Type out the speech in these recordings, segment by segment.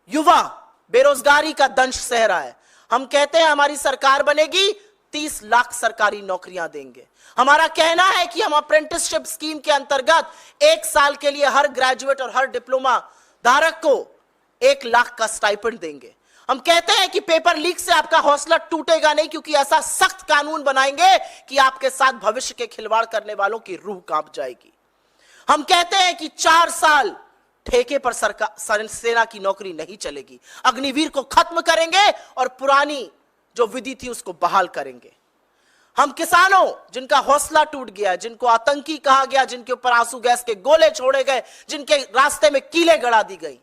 युवा बेरोजगारी का दंश सह रहा है। हम कहते हैं हमारी सरकार बनेगी 30 लाख सरकारी नौकरियां देंगे। हमारा कहना है कि हम अप्रेंटिसशिप स्कीम के अंतर्गत 1 साल के लिए हर ग्रेजुएट और हर डिप्लोमा धारक को 1 लाख का स्टाइपेंड देंगे। हम कहते हैं कि पेपर लीक से आपका हौसला टूटेगा नहीं, क्योंकि ऐसा सख्त कानून बनाएंगे कि आपके साथ भविष्य के खिलवाड़ करने वालों की रूह कांप जाएगी। हम कहते हैं कि 4 साल ठेके पर सरकार सेना की नौकरी नहीं चलेगी। अग्निवीर को खत्म करेंगे और पुरानी जो विधि थी उसको बहाल करेंगे। हम किसानों जिनका हौसला टूट गया, जिनको आतंकी कहा गया, जिनके ऊपर आंसू गैस के गोले छोड़े गए, जिनके रास्ते में कीलें गड़ा दी गई,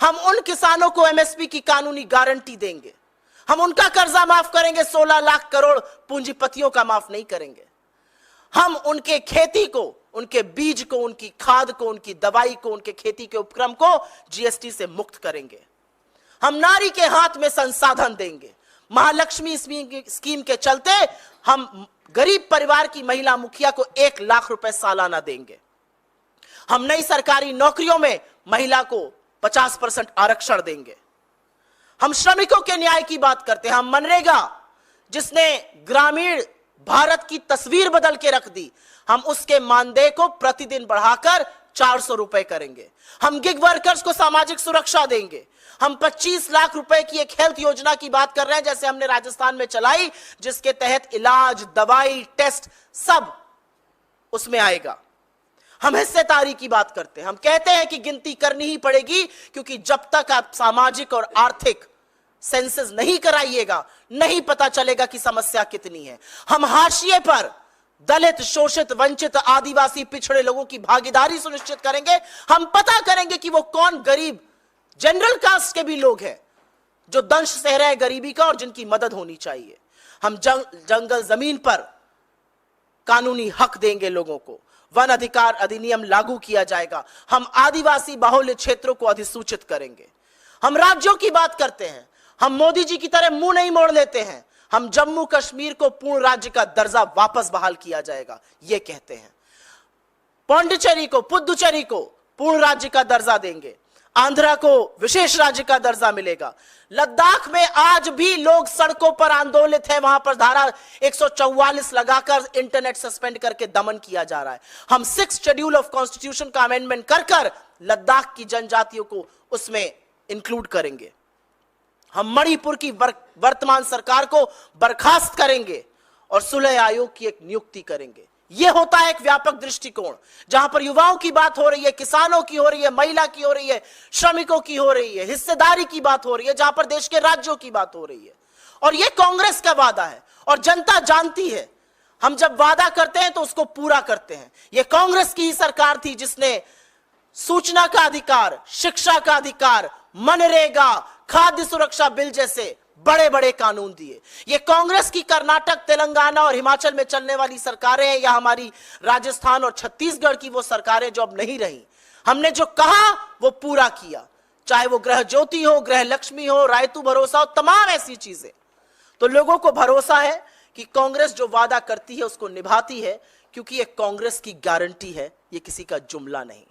हम उन किसानों को एमएसपी की कानूनी गारंटी देंगे। हम उनका कर्जा माफ करेंगे, 16 लाख करोड़ पूंजीपतियों का माफ नहीं करेंगे। हम उनके खेती को, उनके बीज को, उनकी खाद को, उनकी दवाई को, उनके खेती के उपक्रम को जीएसटी से मुक्त करेंगे। हम नारी के हाथ में संसाधन देंगे। महालक्ष्मी स्कीम के चलते हम गरीब परिवार की महिला मुखिया को 1 लाख रुपए सालाना देंगे। हम नई सरकारी नौकरियों में महिला को 50% आरक्षण देंगे। हम श्रमिकों के न्याय की बात करते हैं। हम मनरेगा जिसने ग्रामीण भारत की तस्वीर बदल के रख दी, हम उसके मानदेय को प्रतिदिन बढ़ाकर 400 रुपए करेंगे। हम गिग वर्कर्स को सामाजिक सुरक्षा देंगे। हम 25 लाख रुपए की एक हेल्थ योजना की बात कर रहे हैं, जैसे हमने राजस्थान में चलाई, जिसके तहत इलाज, दवाई, टेस्ट सब उसमें आएगा। हम हिस्सेदारी की बात करते हैं। हम कहते हैं कि गिनती करनी ही पड़ेगी, क्योंकि जब तक आप सामाजिक और आर्थिक सेंसस नहीं कराइएगा, नहीं पता चलेगा कि समस्या कितनी है। हम हाशिए पर दलित, शोषित, वंचित, आदिवासी, पिछड़े लोगों की भागीदारी सुनिश्चित करेंगे। हम पता करेंगे कि वो कौन गरीब जनरल कास्ट के भी लोग हैं जो दंश सह रहे हैं गरीबी का और जिनकी मदद होनी चाहिए। हम जंगल जमीन पर कानूनी हक देंगे लोगों को। वन अधिकार अधिनियम लागू किया जाएगा। हम आदिवासी बाहुल्य क्षेत्रों को अधिसूचित करेंगे। हम राज्यों की बात करते हैं। हम मोदी जी की तरह मुंह नहीं मोड़ लेते हैं। हम जम्मू कश्मीर को पूर्ण राज्य का दर्जा वापस बहाल किया जाएगा, यह कहते हैं। पांडिचेरी को, पुदुचेरी को पूर्ण राज्य का दर्जा देंगे। आंध्रा को विशेष राज्य का दर्जा मिलेगा। लद्दाख में आज भी लोग सड़कों पर आंदोलित हैं, वहां पर धारा 144 लगाकर इंटरनेट सस्पेंड करके दमन किया जा रहा है। हम 6th शेड्यूल ऑफ कॉन्स्टिट्यूशन का अमेंडमेंट कर लद्दाख की जनजातियों को उसमें इंक्लूड करेंगे। हम मणिपुर की वर्तमान सरकार को बर्खास्त करेंगे और सुलह आयोग की एक नियुक्ति करेंगे। यह होता है एक व्यापक दृष्टिकोण, जहां पर युवाओं की बात हो रही है, किसानों की हो रही है, महिला की हो रही है, श्रमिकों की हो रही है, हिस्सेदारी की बात हो रही है, जहां पर देश के राज्यों की बात हो रही है। और यह कांग्रेस का वादा है और जनता जानती है। हम जब वादा करते हैं तो उसको पूरा करते हैं। यह कांग्रेस की ही सरकार थी जिसने सूचना का अधिकार, शिक्षा का अधिकार, मनरेगा, खाद्य सुरक्षा बिल जैसे बड़े बड़े कानून दिए। ये कांग्रेस की कर्नाटक, तेलंगाना और हिमाचल में चलने वाली सरकारें हैं, या हमारी राजस्थान और छत्तीसगढ़ की वो सरकारें जो अब नहीं रही। हमने जो कहा वो पूरा किया, चाहे वो गृह ज्योति हो, गृह लक्ष्मी हो, रायतू भरोसा हो, तमाम ऐसी चीजें। तो लोगों को भरोसा है कि कांग्रेस जो वादा करती है उसको निभाती है, क्योंकि ये कांग्रेस की गारंटी है, ये किसी का जुमला नहीं।